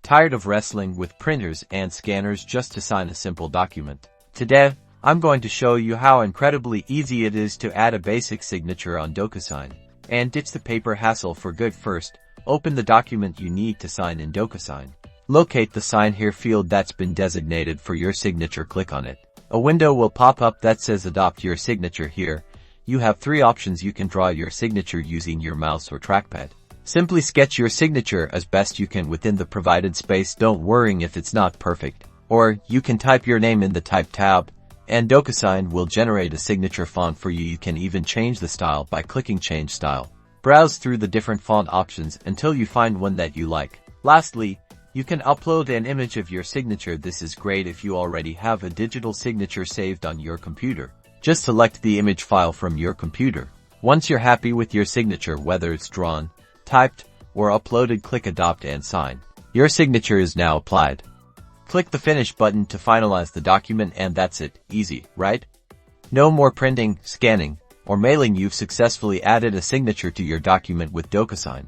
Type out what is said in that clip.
Tired of wrestling with printers and scanners just to sign a simple document? Today, I'm going to show you how incredibly easy it is to add a basic signature on Docusign and ditch the paper hassle for good. First, open the document you need to sign in Docusign. Locate the Sign Here field that's been designated for your signature. Click on it. A window will pop up that says Adopt Your Signature. Here, you have three options. You can draw your signature using your mouse or trackpad. Simply sketch your signature as best you can within the provided space. Don't worry if it's not perfect. Or, you can type your name in the Type tab, and Docusign will generate a signature font for you. You can even change the style by clicking Change Style. Browse through the different font options until you find one that you like. Lastly, you can upload an image of your signature. This is great if you already have a digital signature saved on your computer. Just select the image file from your computer. Once you're happy with your signature, whether it's drawn, typed, or uploaded, click Adopt and Sign. Your signature is now applied. Click the Finish button to finalize the document, and that's it. Easy, right? No more printing, scanning, or mailing. You've successfully added a signature to your document with Docusign.